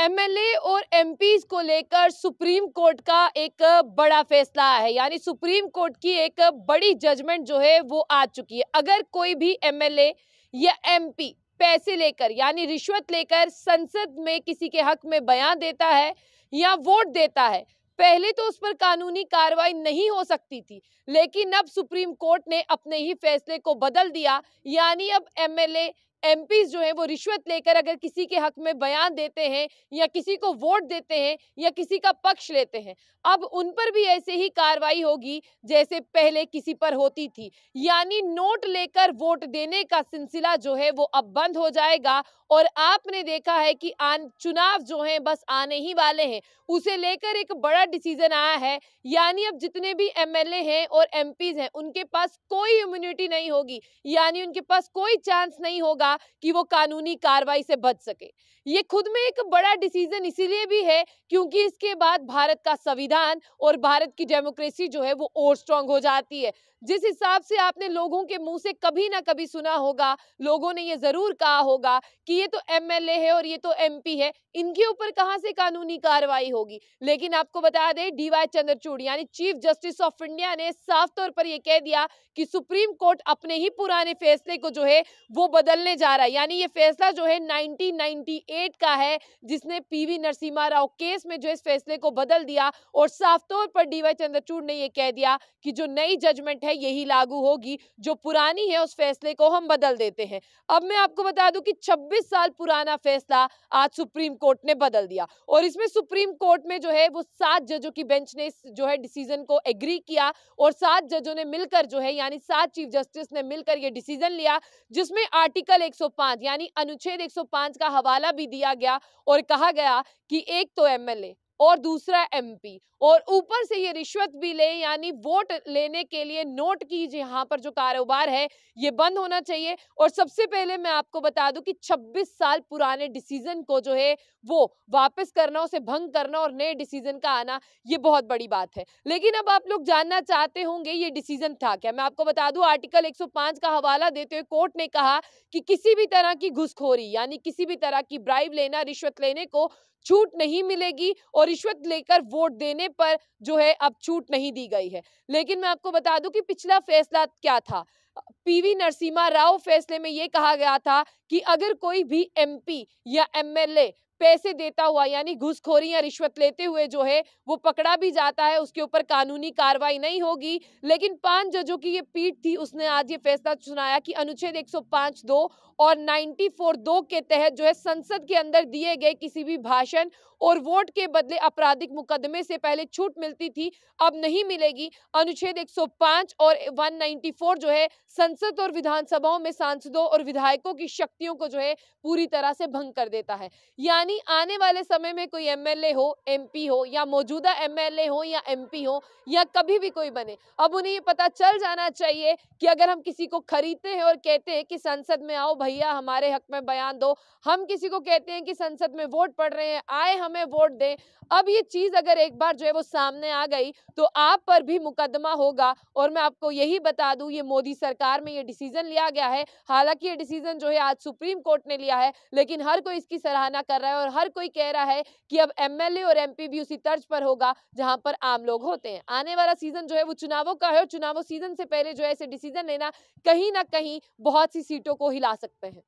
MLA और MPs को लेकर सुप्रीम कोर्ट का एक बड़ा फैसला है, यानी सुप्रीम कोर्ट की एक बड़ी जजमेंट जो है वो आ चुकी है। अगर कोई भी एमएलए या एमपी पैसे लेकर यानी रिश्वत लेकर संसद में किसी के हक में बयान देता है या वोट देता है, पहले तो उस पर कानूनी कार्रवाई नहीं हो सकती थी, लेकिन अब सुप्रीम कोर्ट ने अपने ही फैसले को बदल दिया। यानी अब एमएलए एमपीज जो है वो रिश्वत लेकर अगर किसी के हक में बयान देते हैं या किसी को वोट देते हैं या किसी का पक्ष लेते हैं, अब उन पर भी ऐसे ही कार्रवाई होगी जैसे पहले किसी पर होती थी। यानी नोट लेकर वोट देने का सिलसिला जो है वो अब बंद हो जाएगा। और आपने देखा है कि चुनाव जो है बस आने ही वाले हैं, उसे लेकर एक बड़ा डिसीजन आया है। यानी अब जितने भी एमएलए हैं और एमपीज हैं उनके पास कोई इम्यूनिटी नहीं होगी, यानी उनके पास कोई चांस नहीं होगा कि वो कानूनी कार्रवाई से बच सके। ये खुद में एक बड़ा डिसीजन इसीलिए भी है क्योंकि इसके बाद भारत का संविधान और भारत की डेमोक्रेसी जो है वो और स्ट्रांग हो जाती है। जिस हिसाब से आपने लोगों के मुंह से कभी ना कभी सुना होगा, लोगों ने ये जरूर कहा होगा कि ये तो एमएलए है और ये तो एमपी है, इनके ऊपर कहां से कानूनी कार्रवाई होगी। लेकिन आपको बता दें, डीवाई चंद्रचूड़ यानी चीफ जस्टिस ऑफ इंडिया ने साफ तौर पर यह कह दिया कि सुप्रीम कोर्ट अपने ही पुराने फैसले को जो है वो बदलने जा रहा है। यानी ये फैसला जो है 1998 का है, जिसने पीवी नरसिम्हा राव केस में जो इस फैसले को बदल दिया। और साफ तौर पर डीवाई चंद्रचूड़ ने यह कह दिया कि जो नई जजमेंट है यही लागू होगी, जो पुरानी है उस फैसले को हम बदल देते हैं। अब मैं आपको बता दूं कि 26 साल पुराना फैसला आज सुप्रीम कोर्ट ने बदल दिया। और इसमें सुप्रीम कोर्ट में जो है वो 7 जजों की बेंच ने जो है डिसीजन को एग्री किया और 7 जजों ने मिलकर जो है यानी 7 चीफ जस्टिस ने मिलकर ये डिसीजन लिया, जिसमें आर्टिकल 105 यानी अनुच्छेद 105 का हवाला भी दिया गया और कहा गया कि एक तो एमएलए और दूसरा एमपी और ऊपर से ये रिश्वत भी ले, यानी वोट लेने के लिए नोट की यहाँ पर जो कारोबार है ये बंद होना चाहिए। और सबसे पहले मैं आपको बता दूं कि 26 साल पुराने डिसीजन को जो है वो वापस करना, उसे भंग करना और नए डिसीजन का आना, ये बहुत बड़ी बात है। लेकिन अब आप लोग जानना चाहते होंगे ये डिसीजन था क्या। मैं आपको बता दूं, आर्टिकल 105 का हवाला देते हुए कोर्ट ने कहा कि किसी भी तरह की घुसखोरी यानी किसी भी तरह की ब्राइब लेना, रिश्वत लेने को छूट नहीं मिलेगी और रिश्वत लेकर वोट देने पर जो है अब छूट नहीं दी गई है। लेकिन मैं आपको बता दूं कि पिछला फैसला क्या था। पीवी नरसिम्हा राव फैसले में यह कहा गया था कि अगर कोई भी एमपी या एमएलए पैसे देता हुआ यानी घूसखोरी या रिश्वत लेते हुए जो है वो पकड़ा भी जाता है, उसके ऊपर कानूनी कार्रवाई नहीं होगी। लेकिन 5 जजों की ये पीठ थी, उसने आज ये फैसला सुनाया कि अनुच्छेद 105(2) और 94(2) के तहत जो है संसद के अंदर दिए गए किसी भी भाषण और वोट के बदले आपराधिक मुकदमे से पहले छूट मिलती थी, अब नहीं मिलेगी। अनुच्छेद 105 और 194 जो है संसद और विधानसभाओं में सांसदों और विधायकों की शक्तियों को जो है पूरी तरह से भंग कर देता है। यानी आने वाले समय में कोई एमएलए हो, एमपी हो या मौजूदा एमएलए हो या एमपी हो या कभी भी कोई बने, अब उन्हें ये पता चल जाना चाहिए कि अगर हम किसी को खरीदते हैं और कहते हैं कि संसद में आओ भैया हमारे हक में बयान दो, हम किसी को कहते हैं कि संसद में वोट पड़ रहे हैं आए हमें वोट दें, अब ये चीज अगर एक बार जो है वो सामने आ गई तो आप पर भी मुकदमा होगा। और मैं आपको यही बता दूं, ये मोदी सरकार में ये डिसीजन लिया गया है। हालांकि ये डिसीजन जो है आज सुप्रीम कोर्ट ने लिया है, लेकिन हर कोई इसकी सराहना कर रहा है और हर कोई कह रहा है कि अब एमएलए और एमपी भी उसी तर्ज पर होगा जहां पर आम लोग होते हैं। आने वाला सीजन जो है वो चुनावों का है और चुनावों सीजन से पहले जो है ऐसे डिसीजन लेना कहीं ना कहीं बहुत सी सीटों को हिला सकते हैं।